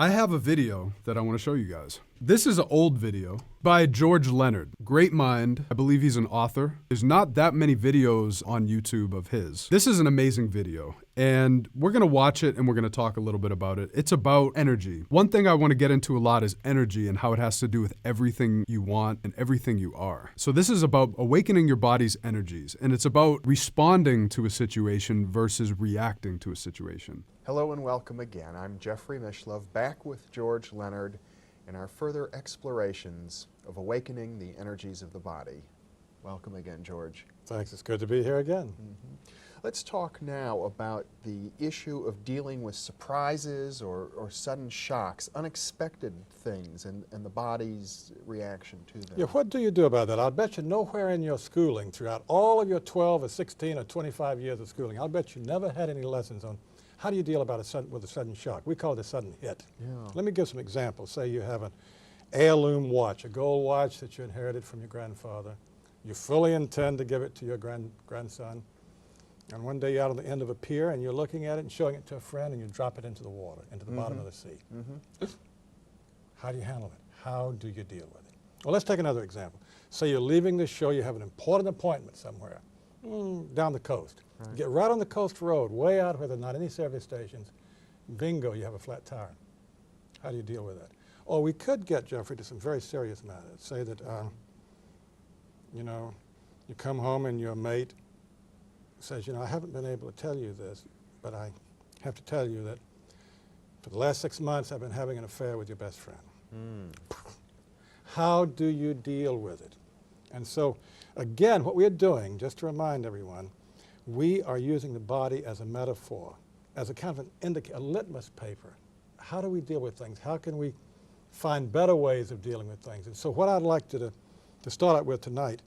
I have a video that I want to show you guys. This is an old video by George Leonard. Great mind. I believe he's an author. There's not that many videos on YouTube of his. This is an amazing video, and we're going to watch it and we're going to talk a little bit about it. It's about energy. One thing I want to get into a lot is energy and how it has to do with everything you want and everything you are. So this is about awakening your body's energies, and it's about responding to a situation versus reacting to a situation. Hello and welcome again. I'm Jeffrey Mishlove, back with George Leonard in our further explorations of awakening the energies of the body. Welcome again, George. Thanks, it's good to be here again. Let's talk now about the issue of dealing with surprises or sudden shocks, unexpected things, and the body's reaction to them. Yeah, what do you do about that? I'll bet you nowhere in your schooling, throughout all of your 12 or 16 or 25 years of schooling, I'll bet you never had any lessons on how do you deal with a sudden shock. We call it a sudden hit. Yeah. Let me give some examples. Say you have an heirloom watch, a gold watch that you inherited from your grandfather. You fully intend to give it to your grandson. And one day you're out on the end of a pier and you're looking at it and showing it to a friend and you drop it into the water, into the bottom of the sea. How do you handle it? How do you deal with it? Well, let's take another example. Say you're leaving the show, you have an important appointment somewhere, down the coast. Right. Get right on the coast road, way out where there are not any service stations. Bingo, you have a flat tire. How do you deal with that? Or we could get, Jeffrey, to some very serious matters. Say that, you know, you come home and your mate says, you know, I haven't been able to tell you this, but I have to tell you that for the last 6 months I've been having an affair with your best friend. How do you deal with it? And so, again, what we're doing, just to remind everyone, we are using the body as a metaphor, as a kind of a litmus paper. How do we deal with things? How can we find better ways of dealing with things? And so what I'd like to start out with tonight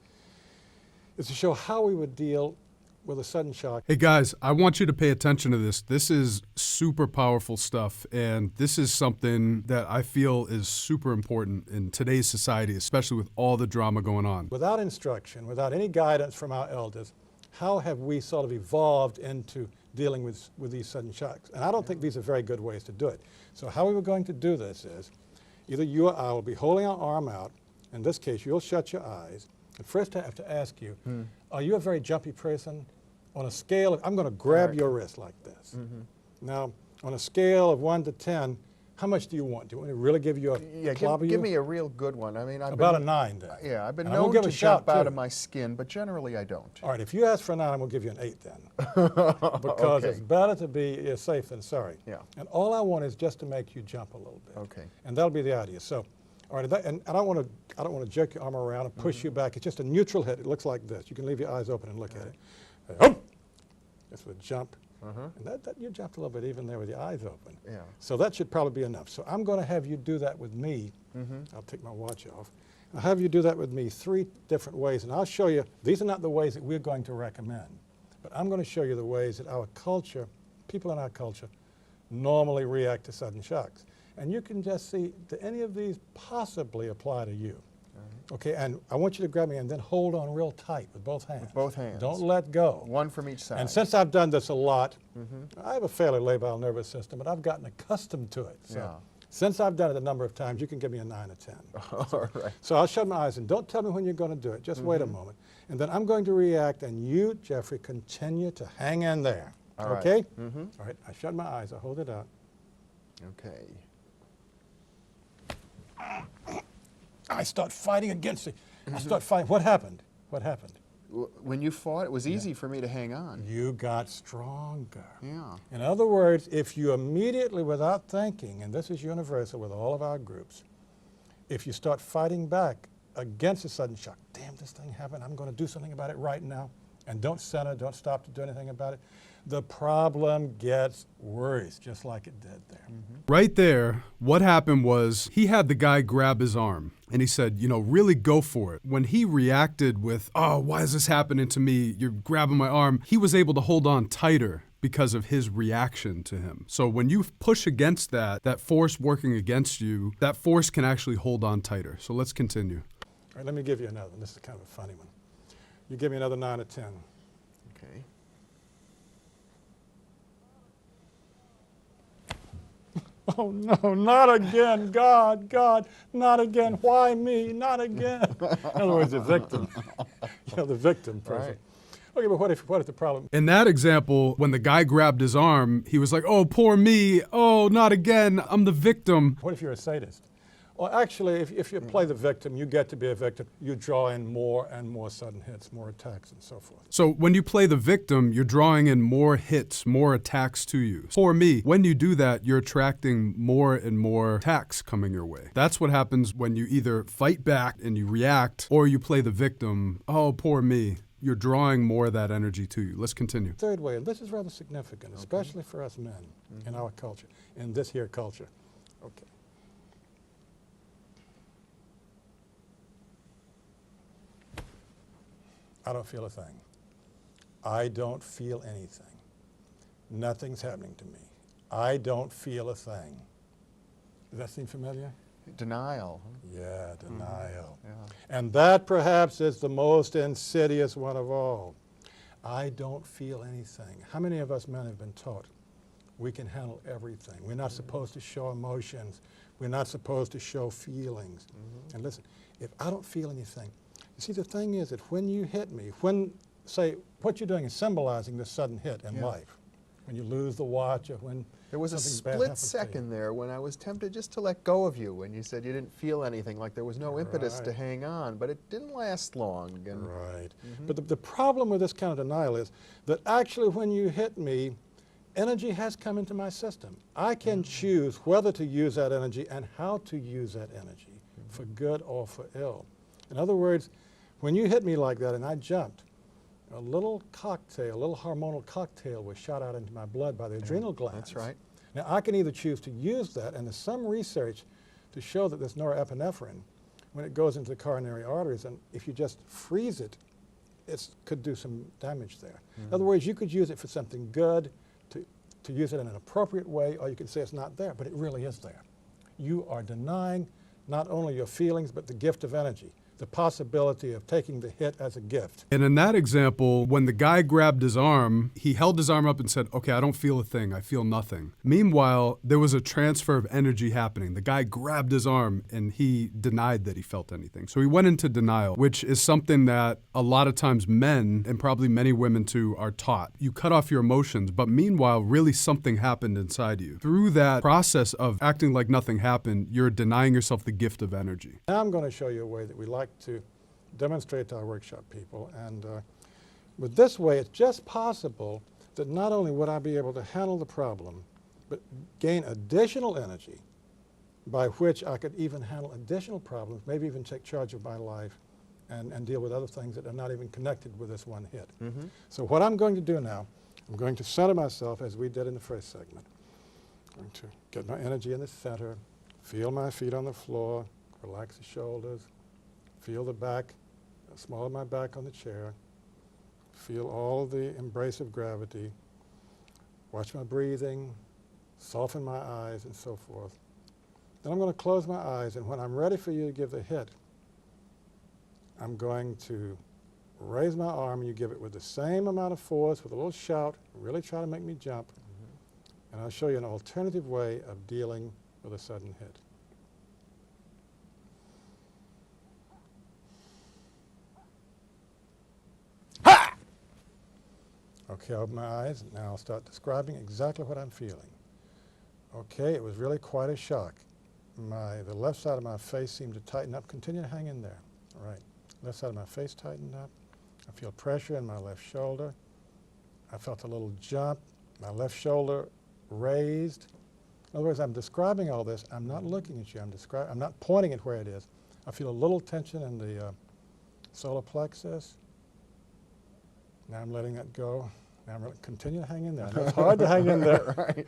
is to show how we would deal with a sudden shock. Hey guys, I want you to pay attention to this. This is super powerful stuff, and this is something that I feel is super important in today's society, especially with all the drama going on. Without instruction, without any guidance from our elders, how have we sort of evolved into dealing with these sudden shocks? And I don't think these are very good ways to do it. So how we were going to do this is, either you or I will be holding our arm out. In this case, you'll shut your eyes. And first I have to ask you, are you a very jumpy person? On a scale of, I'm going to grab your wrist like this. Now, on a scale of 1 to 10, how much do you want? Do you want me to really give you a clobber? Give me a real good one. I mean, about a 9 then. Yeah, I've been known to jump out of my skin, but generally I don't. All right, if you ask for a 9, I'm going to give you an 8 then. Because it's better to be safe than sorry. Yeah. And all I want is just to make you jump a little bit. Okay. And that'll be the idea. So, all right, and I don't want to jerk your arm around and push you back. It's just a neutral hit. It looks like this. You can leave your eyes open and look at it. This would jump. And that you jumped a little bit even there with your eyes open. Yeah. So that should probably be enough. So I'm going to have you do that with me. I'll take my watch off. I'll have you do that with me 3 different ways. And I'll show you, these are not the ways that we're going to recommend. But I'm going to show you the ways that our culture, people in our culture, normally react to sudden shocks. And you can just see, do any of these possibly apply to you? Okay, and I want you to grab me and then hold on real tight with both hands. With both hands. Don't let go. One from each side. And since I've done this a lot, I have a fairly labile nervous system, but I've gotten accustomed to it. So since I've done it a number of times, you can give me a 9 or 10. All right. So I'll shut my eyes and don't tell me when you're going to do it. Just wait a moment. And then I'm going to react, and you, Jeffrey, continue to hang in there. All right. Okay? All right, I shut my eyes. I hold it out. Okay. I start fighting against it. I start fighting. What happened? What happened? When you fought, it was easy for me to hang on. You got stronger. Yeah. In other words, if you immediately, without thinking, and this is universal with all of our groups, if you start fighting back against a sudden shock, damn, this thing happened, I'm going to do something about it right now, and don't center, don't stop to do anything about it, the problem gets worse, just like it did there. Right there, what happened was he had the guy grab his arm and he said, you know, really go for it. When he reacted with, oh, why is this happening to me? You're grabbing my arm. He was able to hold on tighter because of his reaction to him. So when you push against that force working against you, that force can actually hold on tighter. So let's continue. All right, let me give you another one. This is kind of a funny one. You give me another 9 or 10. Okay. Oh no, not again, God, God, not again, why me, not again. In other words, the victim, the victim person. Right. Okay, but what if the problem? In that example, when the guy grabbed his arm, he was like, oh, poor me. Oh, not again. I'm the victim. What if you're a sadist? Well, actually, if you play the victim, you get to be a victim. You draw in more and more sudden hits, more attacks, and so forth. So when you play the victim, you're drawing in more hits, more attacks to you. For me, when you do that, you're attracting more and more attacks coming your way. That's what happens when you either fight back and you react, or you play the victim. Oh, poor me. You're drawing more of that energy to you. Let's continue. Third way, and this is rather significant, especially for us men in our culture, in this here culture. Okay. I don't feel a thing. I don't feel anything. Nothing's happening to me. I don't feel a thing. Does that seem familiar? Denial. Yeah, denial. Yeah. And that perhaps is the most insidious one of all. I don't feel anything. How many of us men have been taught we can handle everything? We're not supposed to show emotions. We're not supposed to show feelings. And listen, if I don't feel anything, you see, the thing is that when you hit me, say, what you're doing is symbolizing this sudden hit in life. When you lose the watch or when There was a something bad split happens to second there when I was tempted just to let go of you when you said you didn't feel anything, like there was no impetus to Right. hang on, but it didn't last long. And Right. But the problem with this kind of denial is that actually when you hit me, energy has come into my system. I can choose whether to use that energy and how to use that energy for good or for ill. In other words, when you hit me like that and I jumped, a little cocktail, a little hormonal cocktail was shot out into my blood by the adrenal glands. That's right. Now I can either choose to use that, and there's some research to show that this norepinephrine, when it goes into the coronary arteries, and if you just freeze it, it could do some damage there. In other words, you could use it for something good, to use it in an appropriate way, or you could say it's not there, but it really is there. You are denying not only your feelings, but the gift of energy, the possibility of taking the hit as a gift. And in that example, when the guy grabbed his arm, he held his arm up and said, okay, I don't feel a thing. I feel nothing. Meanwhile, there was a transfer of energy happening. The guy grabbed his arm and he denied that he felt anything. So he went into denial, which is something that a lot of times men, and probably many women too, are taught. You cut off your emotions, but meanwhile, really something happened inside you. Through that process of acting like nothing happened, you're denying yourself the gift of energy. Now I'm going to show you a way that we like to demonstrate to our workshop people, and with this way it's just possible that not only would I be able to handle the problem, but gain additional energy by which I could even handle additional problems, maybe even take charge of my life and deal with other things that are not even connected with this one hit. So what I'm going to do now, I'm going to center myself as we did in the first segment. I'm going to get my energy in the center, feel my feet on the floor, relax the shoulders, feel the back, the small of my back on the chair. Feel all the embrace of gravity. Watch my breathing, soften my eyes, and so forth. Then I'm going to close my eyes, and when I'm ready for you to give the hit, I'm going to raise my arm, and you give it with the same amount of force, with a little shout, really try to make me jump. And I'll show you an alternative way of dealing with a sudden hit. Okay, I open my eyes. Now I'll start describing exactly what I'm feeling. Okay, it was really quite a shock. The left side of my face seemed to tighten up. Continue to hang in there. All right. Left side of my face tightened up. I feel pressure in my left shoulder. I felt a little jump. My left shoulder raised. In other words, I'm describing all this. I'm not looking at you. I'm not pointing at where it is. I feel a little tension in the solar plexus. Now I'm letting that go. Now I'm going to continue to hang in there. I know it's hard to hang in there. Right.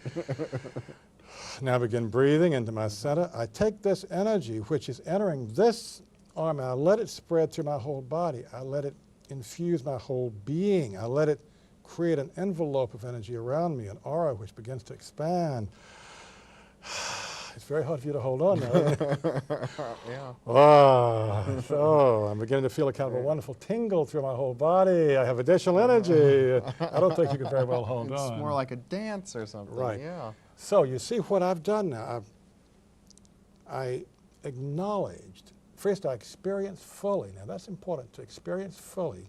Now I begin breathing into my center. I take this energy, which is entering this arm, and I let it spread through my whole body. I let it infuse my whole being. I let it create an envelope of energy around me, an aura which begins to expand. It's very hard for you to hold on now, isn't it? Yeah. Oh, so I'm beginning to feel a kind of a wonderful tingle through my whole body. I have additional energy. I don't think you could very well hold It's on. more like a dance or something. Right. Yeah. So you see what I've done now. I acknowledged, first I experienced fully. Now that's important, to experience fully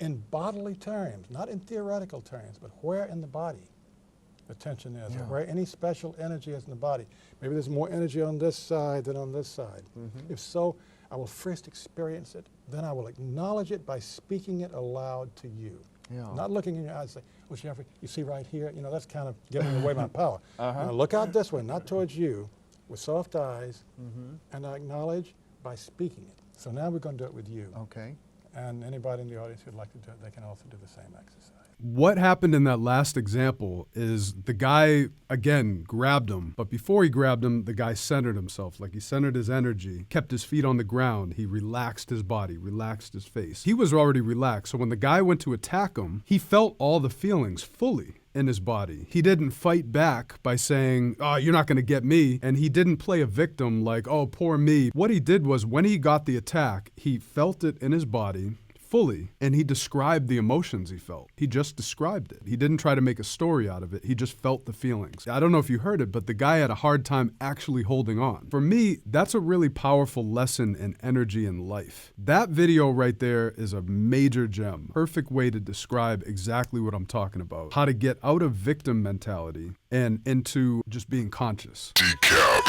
in bodily terms, not in theoretical terms, but where in the body the tension is, or where any special energy is in the body. Maybe there's more energy on this side than on this side. If so, I will first experience it, then I will acknowledge it by speaking it aloud to you. Not looking in your eyes and say, oh, Jeffrey, you see right here, you know, that's kind of giving away my power. Now look out this way, not towards you, with soft eyes, and I acknowledge by speaking it. So now we're going to do it with you. Okay. And anybody in the audience who'd like to do it, they can also do the same exercise. What happened in that last example is the guy, again, grabbed him. But before he grabbed him, the guy centered himself. Like he centered his energy, kept his feet on the ground. He relaxed his body, relaxed his face. He was already relaxed. So when the guy went to attack him, he felt all the feelings fully in his body. He didn't fight back by saying, oh, you're not going to get me. And he didn't play a victim like, oh, poor me. What he did was when he got the attack, he felt it in his body fully, and he described the emotions he felt. He just described it. He didn't try to make a story out of it. He just felt the feelings. I don't know if you heard it, but the guy had a hard time actually holding on. For me, that's a really powerful lesson in energy in life. That video right there is a major gem. Perfect way to describe exactly what I'm talking about. How to get out of victim mentality and into just being conscious. DECAP.